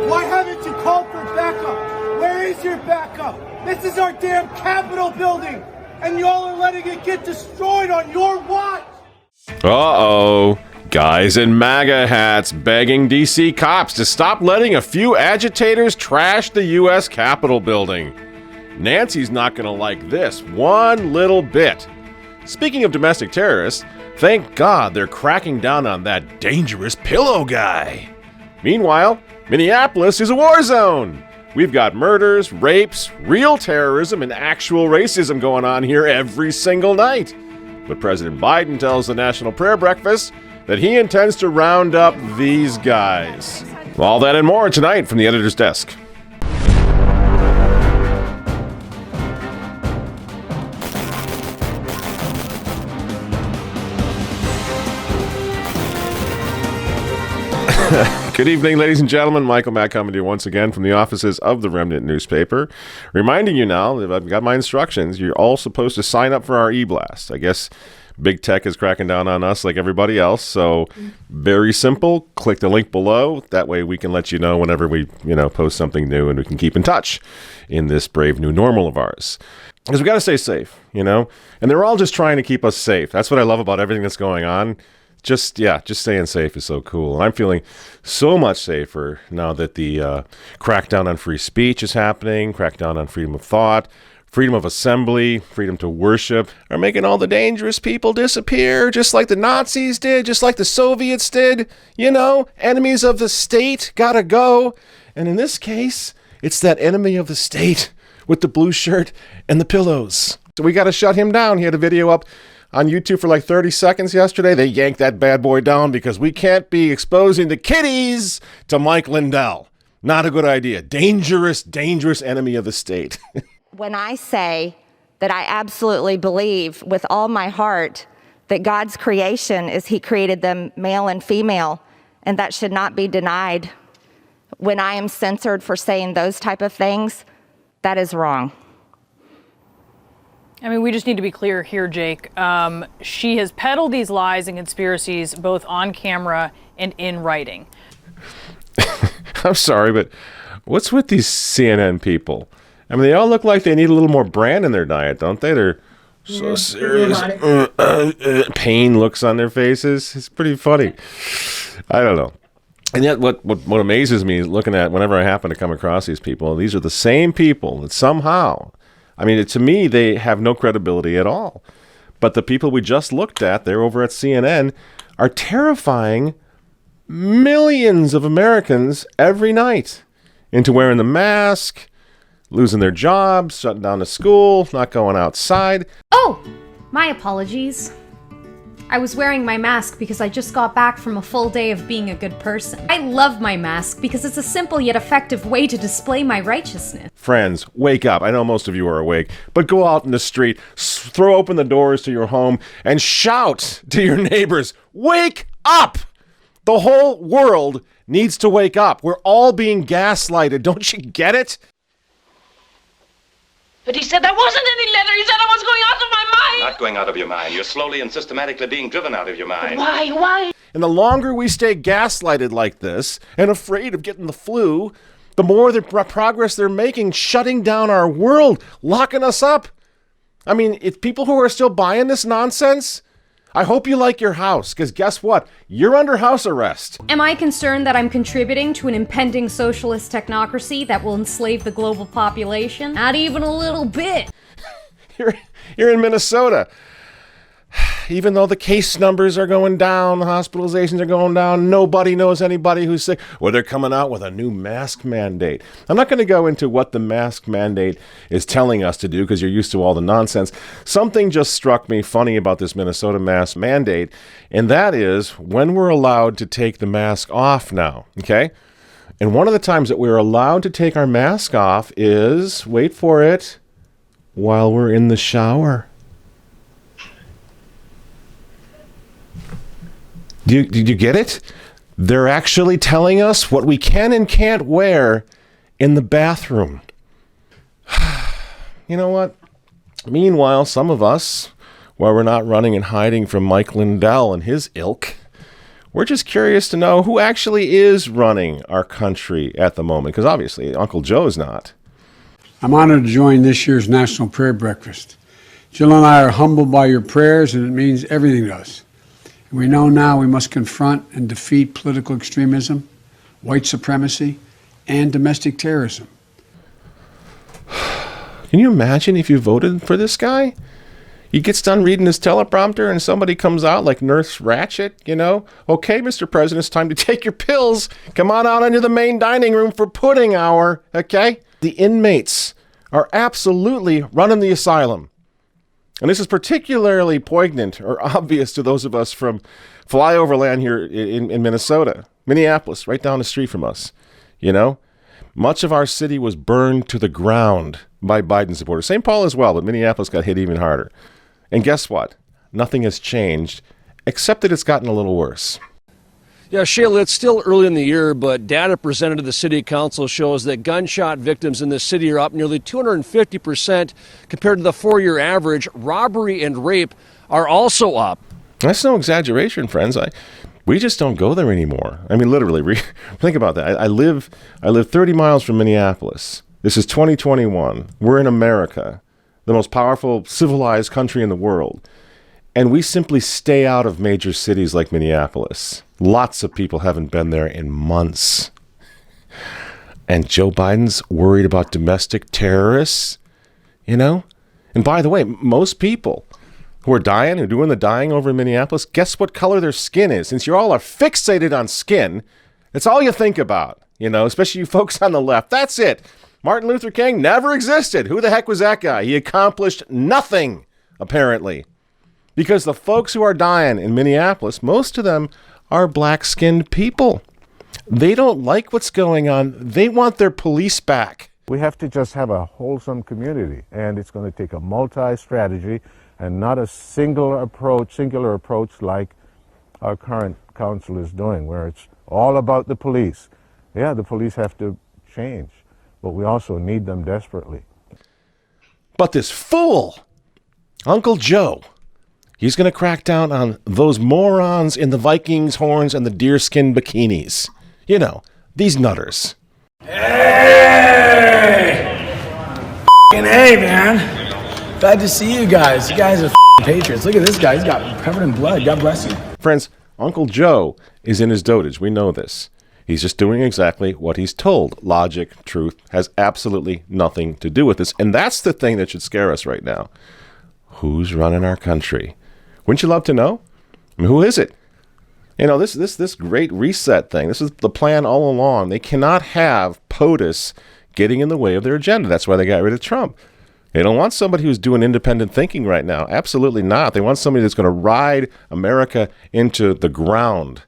Why haven't you called for backup? Where is your backup? This is our damn Capitol building, and y'all are letting it get destroyed on your watch! Uh-oh. Guys in MAGA hats begging DC cops to stop letting a few agitators trash the U.S. Capitol building. Nancy's not gonna like this one little bit. Speaking of domestic terrorists, thank God they're cracking down on that dangerous pillow guy. Meanwhile, Minneapolis is a war zone. We've got murders, rapes, real terrorism, and actual racism going on here every single night. But President Biden tells the National Prayer Breakfast that he intends to round up these guys. All that and more tonight from the editor's desk. Good evening, ladies and gentlemen. Michael Mack coming to you once again from the offices of the Remnant newspaper. Reminding you now that I've got my instructions. You're all supposed to sign up for our e-blast. I guess Big Tech is cracking down on us like everybody else. So very simple. Click the link below. That way we can let you know whenever we, post something new, and we can keep in touch in this brave new normal of ours. Because we got to stay safe, and they're all just trying to keep us safe. That's what I love about everything that's going on. Just staying safe is so cool. And I'm feeling so much safer now that the crackdown on free speech is happening, crackdown on freedom of thought, freedom of assembly, freedom to worship, are making all the dangerous people disappear, just like the Nazis did, just like the Soviets did. Enemies of the state gotta go. And in this case, it's that enemy of the state with the blue shirt and the pillows. So we gotta shut him down. He had a video up on YouTube for like 30 seconds yesterday. They yanked that bad boy down because we can't be exposing the kiddies to Mike Lindell. Not a good idea. Dangerous, dangerous enemy of the state. When I say that I absolutely believe with all my heart that God's creation is He created them male and female, and that should not be denied, when I am censored for saying those type of things, that is wrong. I mean, we just need to be clear here, Jake. She has peddled these lies and conspiracies both on camera and in writing. I'm sorry, but what's with these CNN people? I mean, they all look like they need a little more bran in their diet, don't they? They're so serious. Pain looks on their faces. It's pretty funny. I don't know. And yet what amazes me is looking at whenever I happen to come across these people, these are the same people that somehow, to me, they have no credibility at all. But the people we just looked at, they're over at CNN, are terrifying millions of Americans every night into wearing the mask, losing their jobs, shutting down the school, not going outside. Oh, my apologies. I was wearing my mask because I just got back from a full day of being a good person. I love my mask because it's a simple yet effective way to display my righteousness. Friends, wake up. I know most of you are awake, but go out in the street, throw open the doors to your home, and shout to your neighbors, wake up! The whole world needs to wake up. We're all being gaslighted. Don't you get it? But he said there wasn't any letter. He said I was going out of my mind. Not going out of your mind. You're slowly and systematically being driven out of your mind. Why? And the longer we stay gaslighted like this and afraid of getting the flu, the more the progress they're making, shutting down our world, locking us up. I mean, it's people who are still buying this nonsense. I hope you like your house, because guess what? You're under house arrest. Am I concerned that I'm contributing to an impending socialist technocracy that will enslave the global population? Not even a little bit. You're in Minnesota. Even though the case numbers are going down, the hospitalizations are going down, nobody knows anybody who's sick. Well, they're coming out with a new mask mandate. I'm not going to go into what the mask mandate is telling us to do because you're used to all the nonsense. Something just struck me funny about this Minnesota mask mandate, and that is when we're allowed to take the mask off now, okay? And one of the times that we're allowed to take our mask off is, wait for it, while we're in the shower. Did you get it? They're actually telling us what we can and can't wear in the bathroom. You know what? Meanwhile, some of us, while we're not running and hiding from Mike Lindell and his ilk, We're just curious to know who actually is running our country at the moment, because obviously Uncle Joe's not. I'm honored to join this year's National Prayer Breakfast. Jill and I are humbled by your prayers, and it means everything to us. We know now we must confront and defeat political extremism, white supremacy, and domestic terrorism. Can you imagine if you voted for this guy? He gets done reading his teleprompter and somebody comes out like Nurse Ratched, you know? Okay, Mr. President, it's time to take your pills. Come on out into the main dining room for pudding hour, okay? The inmates are absolutely running the asylum. And this is particularly poignant or obvious to those of us from flyover land here in Minnesota, Minneapolis, right down the street from us, you know? Much of our city was burned to the ground by Biden supporters. St. Paul as well, but Minneapolis got hit even harder. And guess what? Nothing has changed, except that it's gotten a little worse. Yeah, Shayla, it's still early in the year, but data presented to the City Council shows that gunshot victims in the city are up nearly 250% compared to the 4-year average. Robbery and rape are also up. That's no exaggeration, friends. We just don't go there anymore. I mean, literally, think about that. I live 30 miles from Minneapolis. This is 2021. We're in America, the most powerful, civilized country in the world. And we simply stay out of major cities like Minneapolis. Lots of people haven't been there in months. And Joe Biden's worried about domestic terrorists, you know? And by the way, most people who are dying, who are doing the dying over in Minneapolis, guess what color their skin is? Since you all are fixated on skin, it's all you think about, you know, especially you folks on the left. That's it. Martin Luther King never existed. Who the heck was that guy? He accomplished nothing, apparently. Because the folks who are dying in Minneapolis, most of them are black-skinned people. They don't like what's going on. They want their police back. We have to just have a wholesome community, and it's going to take a multi-strategy and not a singular approach like our current council is doing, where it's all about the police. Yeah, the police have to change, but we also need them desperately. But this fool, Uncle Joe, he's going to crack down on those morons in the Vikings horns and the deerskin bikinis. You know, these nutters. Hey! Hey, man. Glad to see you guys. You guys are patriots. Look at this guy. He's got covered in blood. God bless you. Friends, Uncle Joe is in his dotage. We know this. He's just doing exactly what he's told. Logic, truth, has absolutely nothing to do with this. And that's the thing that should scare us right now. Who's running our country? Wouldn't you love to know? I mean, who is it? You know, this great reset thing, this is the plan all along. They cannot have POTUS getting in the way of their agenda. That's why they got rid of Trump. They don't want somebody who's doing independent thinking right now. Absolutely not. They want somebody that's going to ride America into the ground.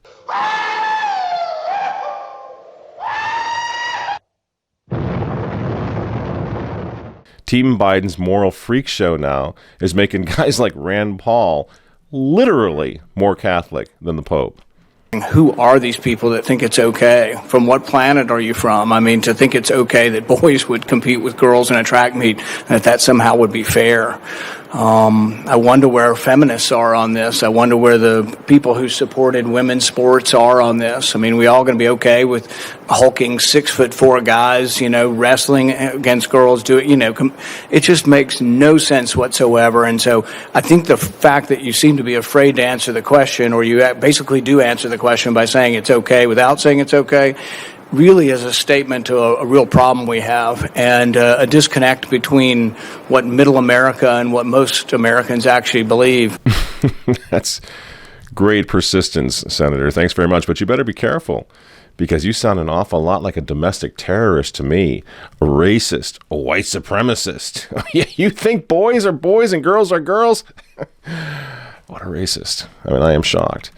Team Biden's moral freak show now is making guys like Rand Paul literally more Catholic than the Pope. Who are these people that think it's okay? From what planet are you from? I mean, to think it's okay that boys would compete with girls in a track meet, that somehow would be fair. I wonder where feminists are on this. I wonder where the people who supported women's sports are on this. I mean, we all going to be okay with hulking 6'4" guys, you know, wrestling against girls, it just makes no sense whatsoever. And so I think the fact that you seem to be afraid to answer the question, or you basically do answer the question by saying it's okay without saying it's okay, really is a statement to a real problem we have, and a disconnect between what middle America and what most Americans actually believe. That's great persistence, Senator. Thanks very much. But you better be careful, because you sound an awful lot like a domestic terrorist to me, a racist, a white supremacist. You think boys are boys and girls are girls? What a racist. I mean, I am shocked.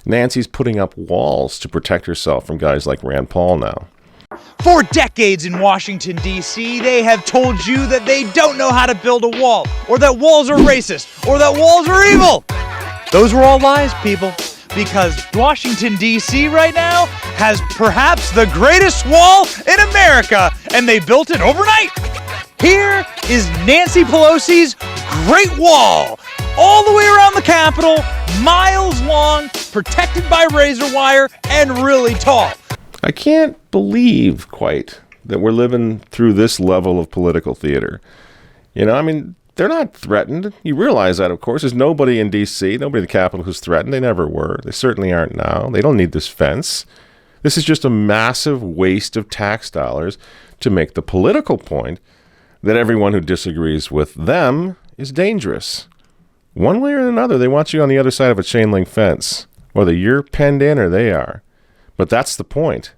Nancy's putting up walls to protect herself from guys like Rand Paul now. For decades in Washington, D.C., they have told you that they don't know how to build a wall, or that walls are racist, or that walls are evil. Those were all lies, people, because Washington, D.C. right now has perhaps the greatest wall in America, and they built it overnight. Here is Nancy Pelosi's Great Wall. all the way around the Capitol, miles long, protected by razor wire, and really tall. I can't believe quite that we're living through this level of political theater. You know, I mean, they're not threatened. You realize that, of course. There's nobody in D.C., nobody in the Capitol who's threatened. They never were. They certainly aren't now. They don't need this fence. This is just a massive waste of tax dollars to make the political point that everyone who disagrees with them is dangerous. One way or another, they want you on the other side of a chain link fence, whether you're penned in or they are. But that's the point.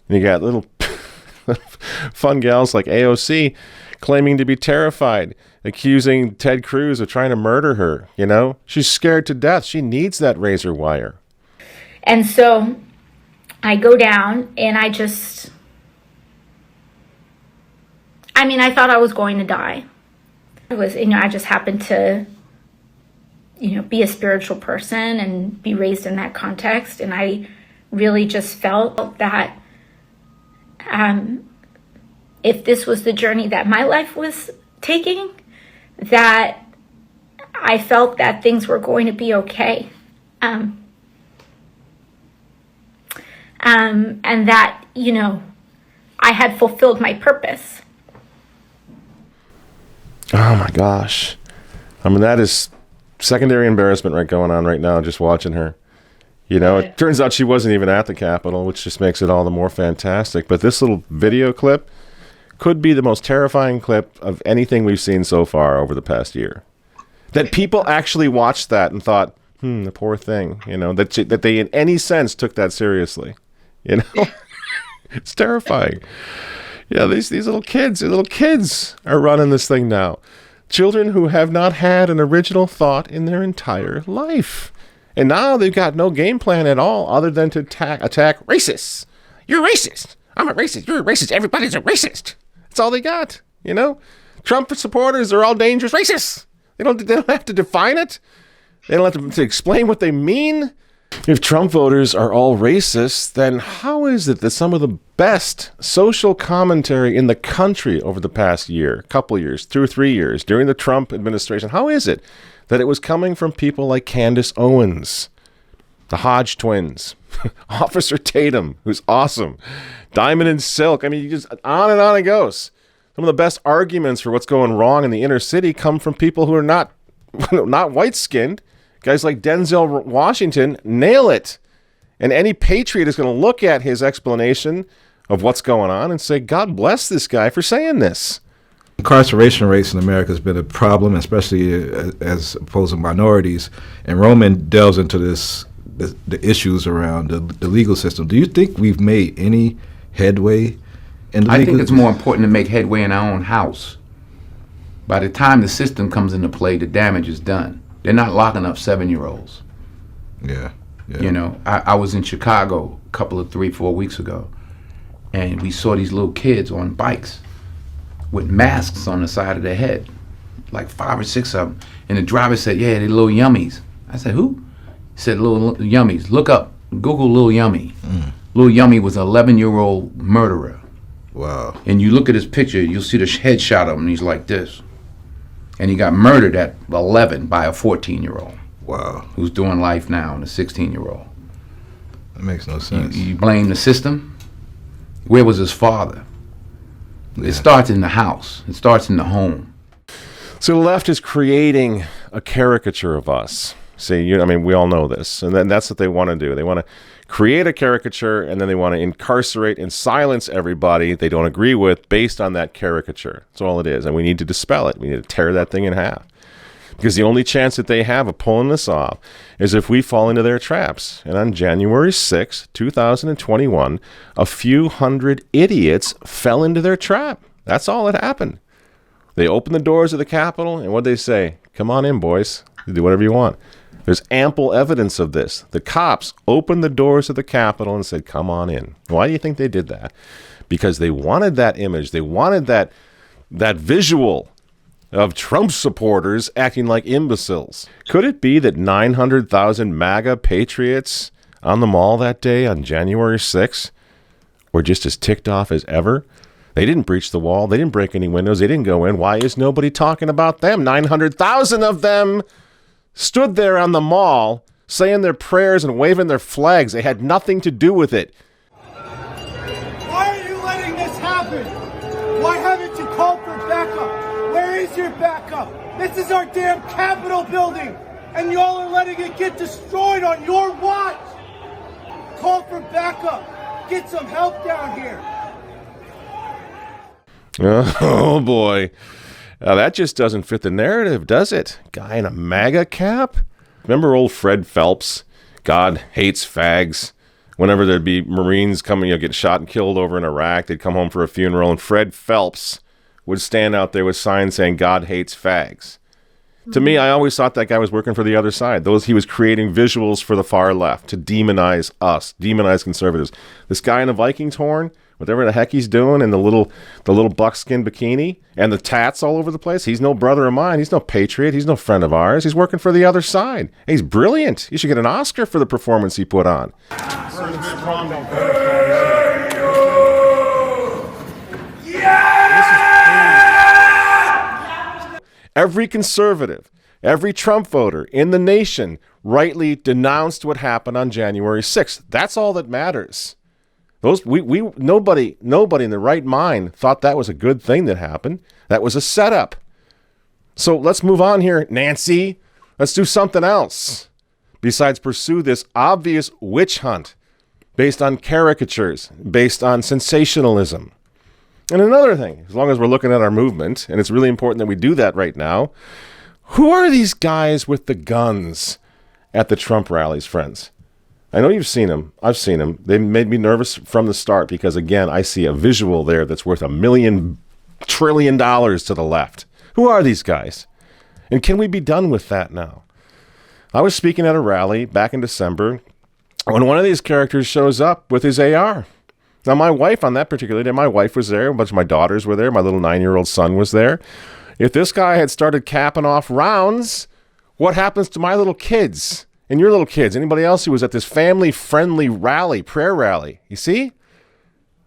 And you got little fun gals like AOC claiming to be terrified, accusing Ted Cruz of trying to murder her. You know, she's scared to death. She needs that razor wire. And so I go down and I thought I was going to die. I just happened to, be a spiritual person and be raised in that context. And I really just felt that if this was the journey that my life was taking, that I felt that things were going to be okay. And that, I had fulfilled my purpose. Oh my gosh. I mean, that is secondary embarrassment going on right now, just watching her. It turns out she wasn't even at the Capitol, which just makes it all the more fantastic. But this little video clip could be the most terrifying clip of anything we've seen so far over the past year. That people actually watched that and thought, the poor thing, that they in any sense took that seriously. It's terrifying. Yeah, these little kids are running this thing now. Children who have not had an original thought in their entire life. And now they've got no game plan at all other than to attack racists. You're racist. I'm a racist. You're a racist. Everybody's a racist. That's all they got, Trump supporters are all dangerous racists. They don't have to define it. They don't have to explain what they mean. If Trump voters are all racist, then how is it that some of the best social commentary in the country over the past year, couple years, 2 or 3 years, during the Trump administration, how is it that it was coming from people like Candace Owens, the Hodge twins, Officer Tatum, who's awesome, Diamond and Silk? I mean, you just on it goes. Some of the best arguments for what's going wrong in the inner city come from people who are not white-skinned. Guys like Denzel Washington nail it. And any patriot is going to look at his explanation of what's going on and say, God bless this guy for saying this. Incarceration rates in America has been a problem, especially as opposed to minorities. And Roman delves into the issues around the legal system. Do you think we've made any headway in the legal system? I think it's more important to make headway in our own house. By the time the system comes into play, the damage is done. They're not locking up 7-year-olds. Yeah. I was in Chicago a couple of 3-4 weeks ago, and we saw these little kids on bikes with masks on the side of their head, like 5 or 6 of them. And the driver said, yeah, they're little yummies. I said, who? He said, little yummies. Look up, Google Lil Yummy. Lil Yummy was an 11-year-old murderer. Wow. And you look at his picture, you'll see the headshot of him, and he's like this. And he got murdered at 11 by a 14-year-old. Wow. Who's doing life now, and a 16-year-old. That makes no sense. You blame the system? Where was his father? Yeah. It starts in the house. It starts in the home. So the left is creating a caricature of us. See, we all know this. And then that's what they want to do. They want to create a caricature, and then they want to incarcerate and silence everybody they don't agree with based on that caricature. That's all it is. And we need to dispel it. We need to tear that thing in half. Because the only chance that they have of pulling this off is if we fall into their traps. And on January 6, 2021, a few hundred idiots fell into their trap. That's all that happened. They opened the doors of the Capitol, and what'd they say? Come on in, boys. You do whatever you want. There's ample evidence of this. The cops opened the doors of the Capitol and said, come on in. Why do you think they did that? Because they wanted that image. They wanted that visual of Trump supporters acting like imbeciles. Could it be that 900,000 MAGA patriots on the mall that day on January 6th were just as ticked off as ever? They didn't breach the wall. They didn't break any windows. They didn't go in. Why is nobody talking about them? 900,000 of them. stood there on the mall saying their prayers and waving their flags. They had nothing to do with it. Why are you letting this happen? Why haven't you called for backup? Where is your backup? This is our damn Capitol building, and y'all are letting it get destroyed on your watch. Call for backup. Get some help down here. Oh, boy. Now, that just doesn't fit the narrative, does it? Guy in a MAGA cap? Remember old Fred Phelps? God hates fags. Whenever there'd be Marines coming, get shot and killed over in Iraq, they'd come home for a funeral, and Fred Phelps would stand out there with signs saying, God hates fags. To me, I always thought that guy was working for the other side. He was creating visuals for the far left to demonize us, demonize conservatives. This guy in a Vikings horn, whatever the heck he's doing, and the little buckskin bikini and the tats all over the place, he's no brother of mine. He's no patriot. He's no friend of ours. He's working for the other side. He's brilliant. You should get an Oscar for the performance he put on. Every conservative, every Trump voter in the nation rightly denounced what happened on January 6th. That's all that matters. Nobody in the right mind thought that was a good thing that happened. That was a setup. So let's move on here, Nancy. Let's do something else besides pursue this obvious witch hunt based on caricatures, based on sensationalism. And another thing, as long as we're looking at our movement, and it's really important that we do that right now, who are these guys with the guns at the Trump rallies, friends? I know you've seen them. I've seen them. They made me nervous from the start because, again, I see a visual there that's worth $1 million trillion to the left. Who are these guys? And can we be done with that now? I was speaking at a rally back in December when one of these characters shows up with his AR. Now, my wife on that particular day, my wife was there. A bunch of my daughters were there. My little 9-year-old son was there. If this guy had started capping off rounds, what happens to my little kids and your little kids? Anybody else who was at this family-friendly rally, prayer rally? You see?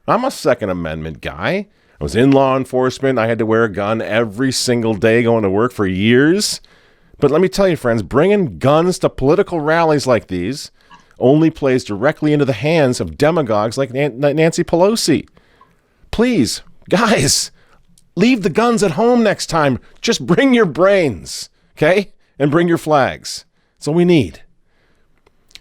I'm a Second Amendment guy. I was in law enforcement. I had to wear a gun every single day going to work for years. But let me tell you, friends, bringing guns to political rallies like these only plays directly into the hands of demagogues like Nancy Pelosi. Please, guys, leave the guns at home next time. Just bring your brains, okay? And bring your flags. That's all we need.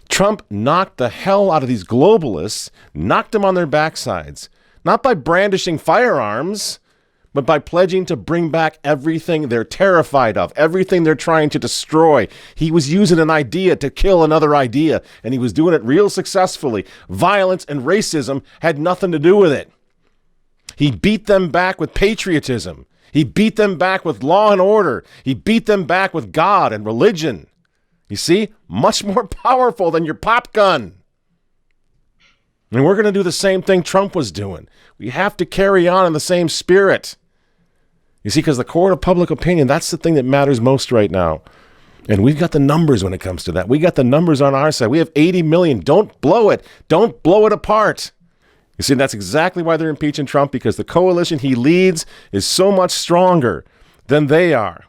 Trump knocked the hell out of these globalists, knocked them on their backsides, not by brandishing firearms, but by pledging to bring back everything they're terrified of, everything they're trying to destroy. He was using an idea to kill another idea, and he was doing it real successfully. Violence and racism had nothing to do with it. He beat them back with patriotism. He beat them back with law and order. He beat them back with God and religion. You see? Much more powerful than your pop gun. And we're going to do the same thing Trump was doing. We have to carry on in the same spirit. You see, because the court of public opinion, that's the thing that matters most right now. And we've got the numbers when it comes to that. We got the numbers on our side. We have 80 million. Don't blow it. Don't blow it apart. You see, that's exactly why they're impeaching Trump, because the coalition he leads is so much stronger than they are.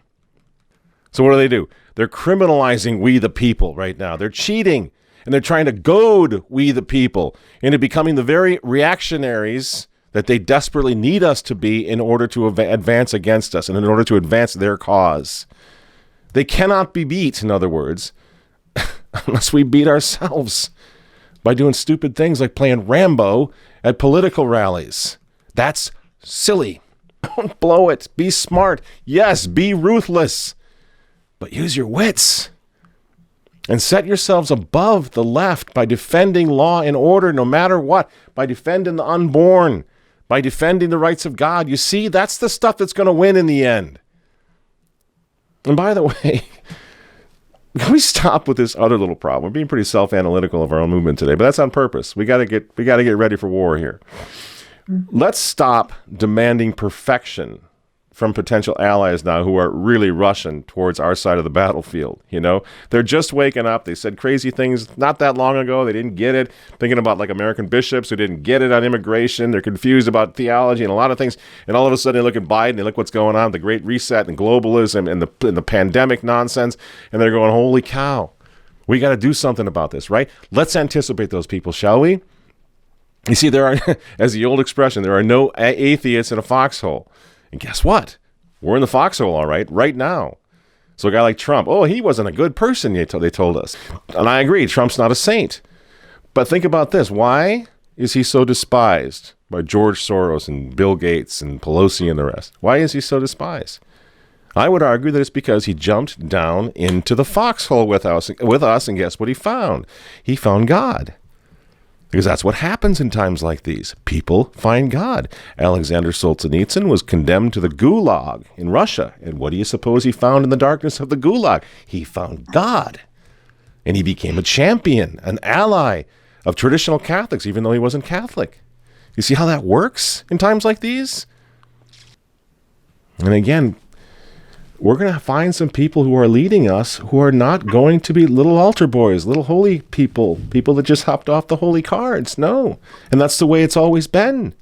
So what do? They're criminalizing we the people right now. They're cheating, and they're trying to goad we the people into becoming the very reactionaries that they desperately need us to be in order to advance against us and in order to advance their cause. They cannot be beat, in other words, unless we beat ourselves by doing stupid things like playing Rambo at political rallies. That's silly. Don't blow it. Be smart. Yes, be ruthless. But use your wits. And set yourselves above the left by defending law and order no matter what, by defending the unborn, by defending the rights of God. You see, that's the stuff that's going to win in the end. And by the way, can we stop with this other little problem? We're being pretty self-analytical of our own movement today, but that's on purpose. We got to get ready for war here. Let's stop demanding perfection from potential allies now who are really rushing towards our side of the battlefield. You know, they're just waking up. They said crazy things not that long ago. They didn't get it. Thinking about like American bishops who didn't get it on immigration. They're confused about theology and a lot of things. And all of a sudden they look at Biden, they look what's going on, the Great Reset and globalism and the pandemic nonsense. And they're going, holy cow, we got to do something about this, right? Let's anticipate those people, shall we? You see, there are, as the old expression, there are no atheists in a foxhole. And guess what? We're in the foxhole, all right now. So a guy like Trump, he wasn't a good person, they told us. And I agree, Trump's not a saint. But think about this. Why is he so despised by George Soros and Bill Gates and Pelosi and the rest? Why is he so despised? I would argue that it's because he jumped down into the foxhole with us, and guess what he found? He found God. Because that's what happens in times like these. People find God. Alexander Solzhenitsyn was condemned to the Gulag in Russia. And what do you suppose he found in the darkness of the Gulag? He found God. And he became a champion, an ally of traditional Catholics, even though he wasn't Catholic. You see how that works in times like these? And again, we're going to find some people who are leading us who are not going to be little altar boys, little holy people that just hopped off the holy cards. No. And that's the way it's always been.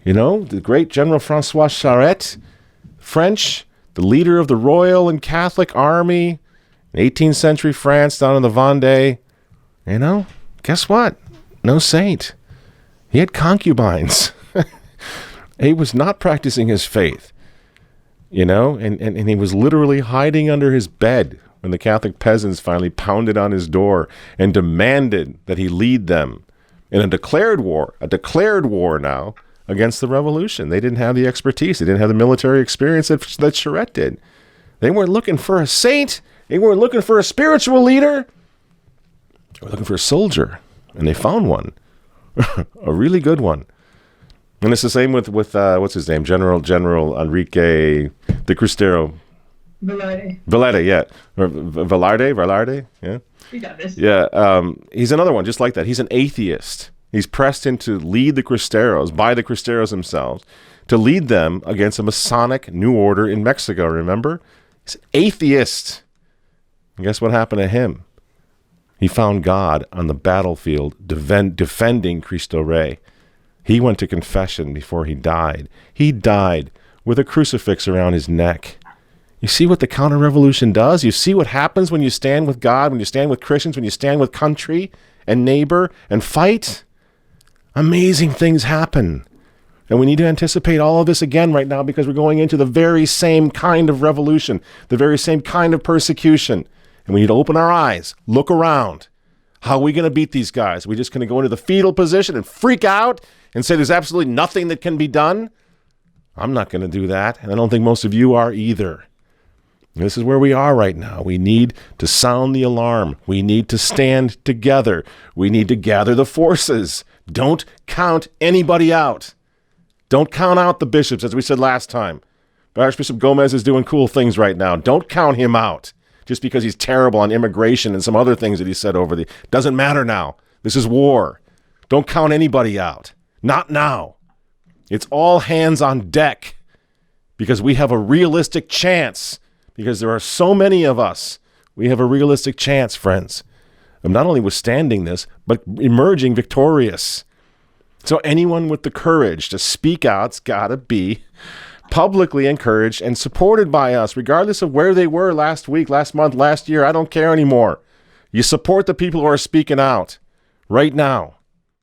You know, the great General Francois Charette, French, the leader of the Royal and Catholic Army in 18th century France down in the Vendée. You know, guess what? No saint. He had concubines. He was not practicing his faith. You know, and he was literally hiding under his bed when the Catholic peasants finally pounded on his door and demanded that he lead them in a declared war now against the revolution. They didn't have the expertise. They didn't have the military experience that Charette did. They weren't looking for a saint. They weren't looking for a spiritual leader. They were looking for a soldier, and they found one, a really good one. And it's the same with what's his name, General Enrique de Cristero. Velarde, yeah. Or Velarde, yeah. You got this. Yeah, he's another one just like that. He's an atheist. He's pressed in to lead the Cristeros, by the Cristeros themselves, to lead them against a Masonic New Order in Mexico, remember? He's an atheist. And guess what happened to him? He found God on the battlefield defending Cristo Rey. He went to confession before he died. He died with a crucifix around his neck. You see what the counter-revolution does? You see what happens when you stand with God, when you stand with Christians, when you stand with country and neighbor and fight? Amazing things happen. And we need to anticipate all of this again right now because we're going into the very same kind of revolution, the very same kind of persecution. And we need to open our eyes, look around. How are we going to beat these guys? Are we just going to go into the fetal position and freak out and say there's absolutely nothing that can be done? I'm not going to do that, and I don't think most of you are either. This is where we are right now. We need to sound the alarm. We need to stand together. We need to gather the forces. Don't count anybody out. Don't count out the bishops, as we said last time. Archbishop Gomez is doing cool things right now. Don't count him out just because he's terrible on immigration and some other things that he said over the... Doesn't matter now. This is war. Don't count anybody out. Not now. It's all hands on deck because we have a realistic chance, because there are so many of us. We have a realistic chance, friends, of not only withstanding this, but emerging victorious. So anyone with the courage to speak out's got to be publicly encouraged and supported by us, regardless of where they were last week, last month, last year. I don't care anymore. You support the people who are speaking out right now.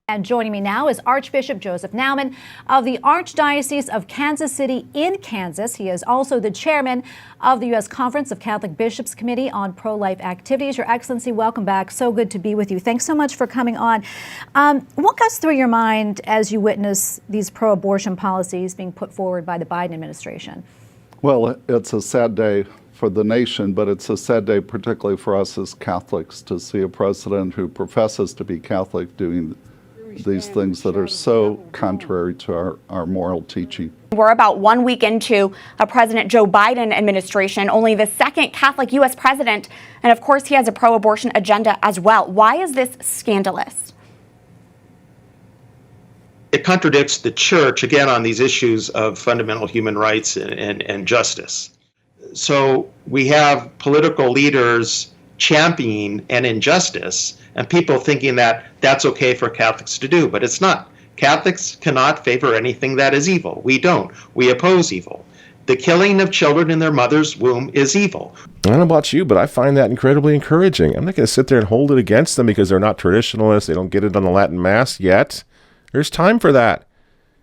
And joining me now is Archbishop Joseph Naumann of the Archdiocese of Kansas City in Kansas. He is also the chairman of the U.S. Conference of Catholic Bishops Committee on Pro-Life Activities. Your Excellency, welcome back. So good to be with you. Thanks so much for coming on. Walk us through your mind as you witness these pro-abortion policies being put forward by the Biden administration. Well, it's a sad day for the nation, but it's a sad day particularly for us as Catholics to see a president who professes to be Catholic doing these things that are so contrary to our moral teaching. We're about 1 week into a President Joe Biden administration, only the second Catholic U.S. president, and of course he has a pro-abortion agenda as well. Why is this scandalous? it contradicts the church, again, on these issues of fundamental human rights and justice. So we have political leaders championing an injustice and people thinking that that's okay for Catholics to do, but it's not. Catholics cannot favor anything that is evil. We don't. We oppose evil. The killing of children in their mother's womb is evil. I don't know about you, but I find that incredibly encouraging. I'm not going to sit there and hold it against them because they're not traditionalists. They don't get it on the Latin Mass yet. There's time for that.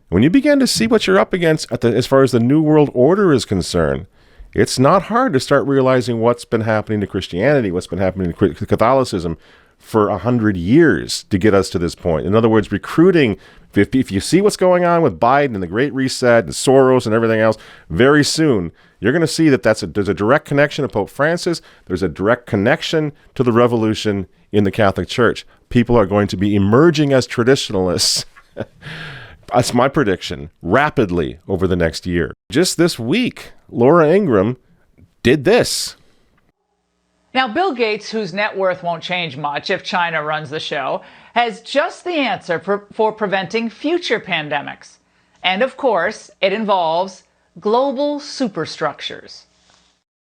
When you begin to see what you're up against as far as the New World Order is concerned, it's not hard to start realizing what's been happening to Christianity, what's been happening to Catholicism for 100 years to get us to this point. In other words, recruiting, if you see what's going on with Biden and the Great Reset and Soros and everything else, very soon you're going to see that there's a direct connection to Pope Francis. There's a direct connection to the revolution in the Catholic Church. People are going to be emerging as traditionalists. That's my prediction, rapidly over the next year. Just this week, Laura Ingraham did this. Now, Bill Gates, whose net worth won't change much if China runs the show, has just the answer for preventing future pandemics. And of course, it involves global superstructures.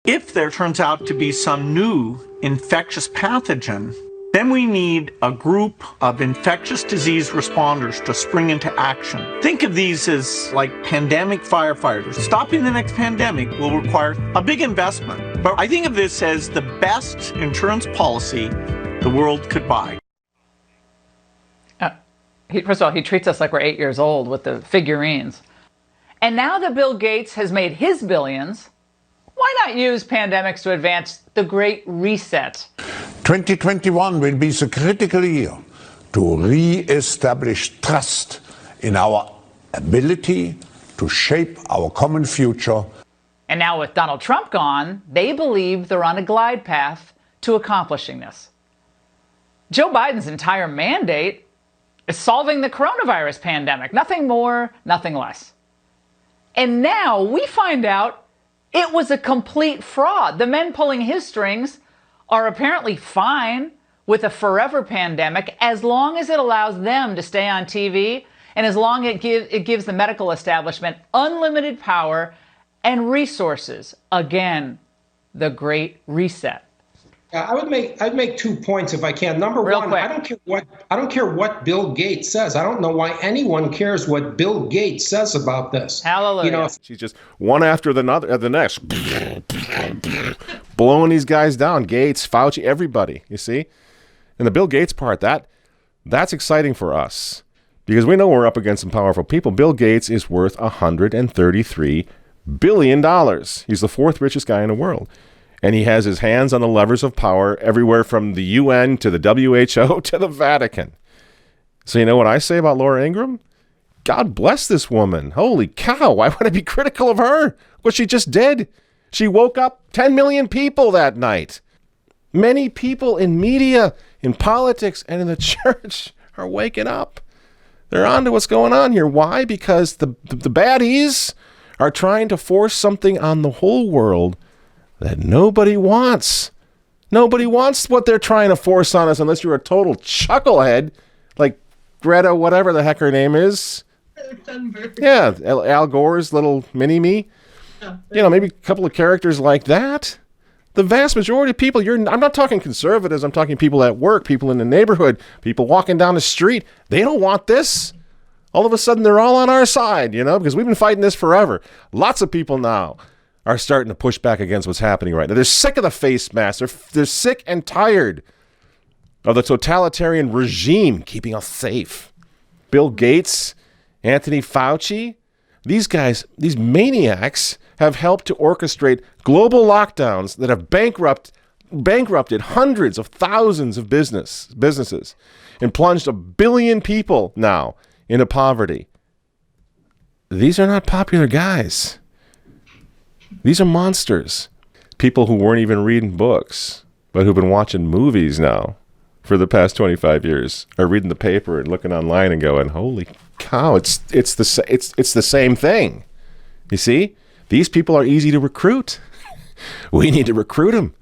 If there turns out to be some new infectious pathogen, then we need a group of infectious disease responders to spring into action. Think of these as like pandemic firefighters. Stopping the next pandemic will require a big investment. But I think of this as the best insurance policy the world could buy. First of all, he treats us like we're 8 years old with the figurines. And now that Bill Gates has made his billions, why not use pandemics to advance the Great Reset? 2021 will be the critical year to re-establish trust in our ability to shape our common future. And now with Donald Trump gone, they believe they're on a glide path to accomplishing this. Joe Biden's entire mandate is solving the coronavirus pandemic. Nothing more, nothing less. And now we find out it was a complete fraud. The men pulling his strings are apparently fine with a forever pandemic as long as it allows them to stay on TV and as long as it gives the medical establishment unlimited power and resources. Again, the Great Reset. I'd make 2 points if I can. Number one, I don't care what Bill Gates says. I don't know why anyone cares what Bill Gates says about this. Hallelujah. You know, she's just one after the next, blowing these guys down. Gates, Fauci, everybody. You see, and the Bill Gates part that's exciting for us because we know we're up against some powerful people. Bill Gates is worth $133 billion. He's the fourth richest guy in the world. And he has his hands on the levers of power everywhere from the UN to the WHO to the Vatican. So you know what I say about Laura Ingraham? God bless this woman. Holy cow, why would I be critical of her? What she just did. She woke up 10 million people that night. Many people in media, in politics, and in the church are waking up. They're on to what's going on here. Why? Because the baddies are trying to force something on the whole world that nobody wants. Nobody wants what they're trying to force on us unless you're a total chucklehead like Greta, whatever the heck her name is. Yeah, Al Gore's little mini-me. You know, maybe a couple of characters like that. The vast majority of people, I'm not talking conservatives, I'm talking people at work, people in the neighborhood, people walking down the street. They don't want this. All of a sudden, they're all on our side, you know, because we've been fighting this forever. Lots of people now are starting to push back against what's happening right now. They're sick of the face masks. They're sick and tired of the totalitarian regime keeping us safe. Bill Gates, Anthony Fauci, these guys, these maniacs have helped to orchestrate global lockdowns that have bankrupted hundreds of thousands of businesses and plunged 1 billion people now into poverty. These are not popular guys. These are monsters. People who weren't even reading books, but who've been watching movies now for the past 25 years are reading the paper and looking online and going, holy cow, it's the same thing. You see? These people are easy to recruit. We need to recruit them.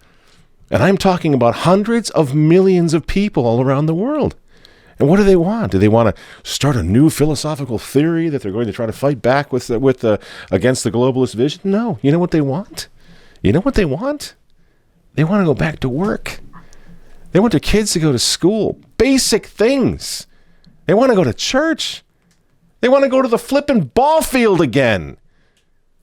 And I'm talking about hundreds of millions of people all around the world. And what do they want? Do they want to start a new philosophical theory that they're going to try to fight back against the globalist vision? No. You know what they want? You know what they want? They want to go back to work. They want their kids to go to school. Basic things. They want to go to church. They want to go to the flipping ball field again.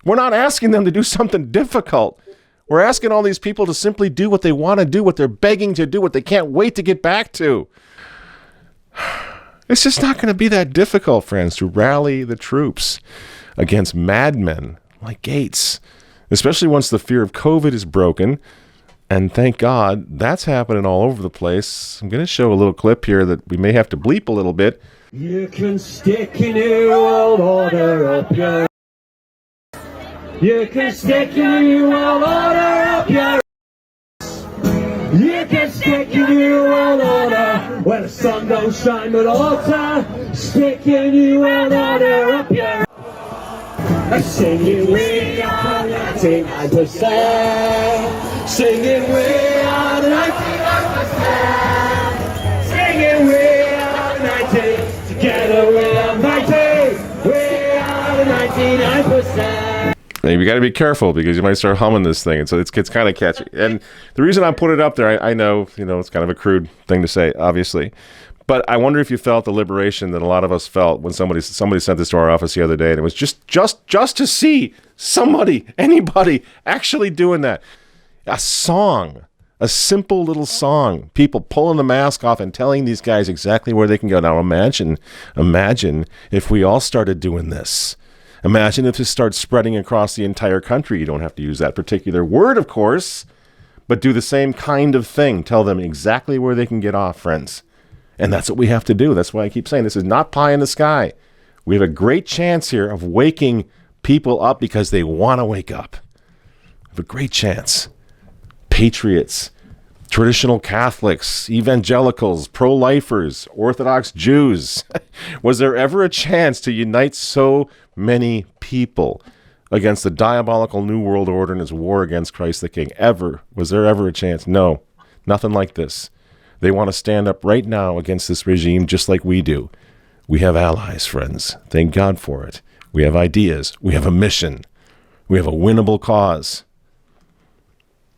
We're not asking them to do something difficult. We're asking all these people to simply do what they want to do, what they're begging to do, what they can't wait to get back to. It's just not going to be that difficult, friends, to rally the troops against madmen like Gates, especially once the fear of COVID is broken. And thank God that's happening all over the place. I'm going to show a little clip here that we may have to bleep a little bit. You can stick a new world order up your. You can stick a new world order up your. You can stick a new world order where the sun don't shine but altar. Stick a new world order up your. Singing we are 99%. Singing we are 99%. Singing we are 90. Together we are 90. We are 99%. And you got to be careful because you might start humming this thing, and so it's kind of catchy. And the reason I put it up there, I know, it's kind of a crude thing to say, obviously, but I wonder if you felt the liberation that a lot of us felt when somebody sent this to our office the other day, and it was just to see anybody actually doing that. A song, a simple little song, people pulling the mask off and telling these guys exactly where they can go. Now imagine if we all started doing this. Imagine if this starts spreading across the entire country. You don't have to use that particular word, of course, but do the same kind of thing. Tell them exactly where they can get off, friends. And that's what we have to do. That's why I keep saying this is not pie in the sky. We have a great chance here of waking people up because they want to wake up. We have a great chance. Patriots, traditional Catholics, evangelicals, pro-lifers, Orthodox Jews. Was there ever a chance to unite so many people against the diabolical New World Order and its war against Christ the King? Ever? Was there ever a chance? No, nothing like this. They want to stand up right now against this regime just like we do. We have allies, friends. Thank God for it. We have ideas. We have a mission. We have a winnable cause.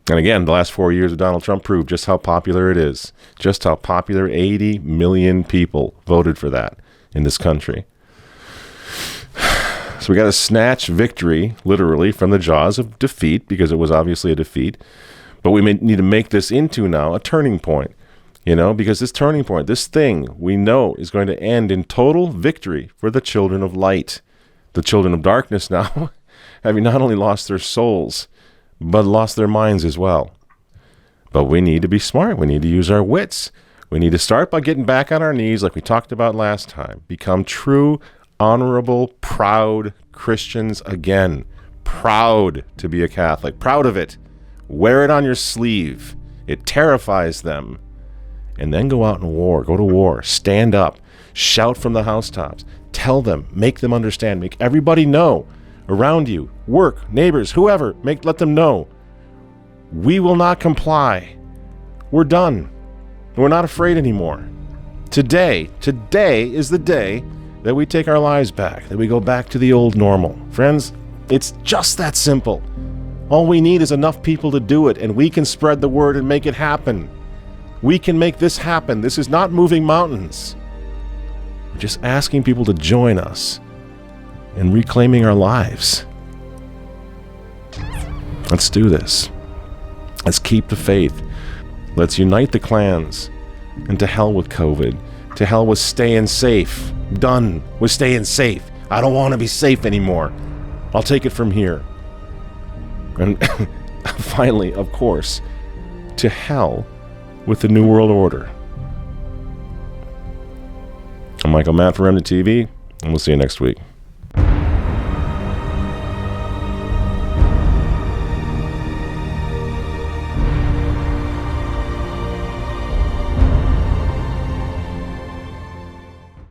And again, the last 4 years of Donald Trump proved just how popular it is. Just how popular 80 million people voted for that in this country. So we got to snatch victory, literally, from the jaws of defeat, because it was obviously a defeat. But we need to make this into now a turning point. Because this turning point, this thing we know is going to end in total victory for the children of light. The children of darkness now, having not only lost their souls, but lost their minds as well. But we need to be smart. We need to use our wits. We need to start by getting back on our knees like we talked about last time. Become true, honorable, proud Christians again. Proud to be a Catholic. Proud of it. Wear it on your sleeve. It terrifies them. And then go out and go to war. Stand up. Shout from the housetops. Tell them. Make them understand. Make everybody know. Around you, work, neighbors, whoever, let them know. We will not comply. We're done. We're not afraid anymore. Today is the day that we take our lives back, that we go back to the old normal. Friends, it's just that simple. All we need is enough people to do it, and we can spread the word and make it happen. We can make this happen. This is not moving mountains. We're just asking people to join us and reclaiming our lives. Let's do this. Let's keep the faith. Let's unite the clans. And to hell with COVID. To hell with staying safe. Done with staying safe. I don't want to be safe anymore. I'll take it from here. And finally, of course, to hell with the New World Order. I'm Michael Matt for Remnant TV, and we'll see you next week.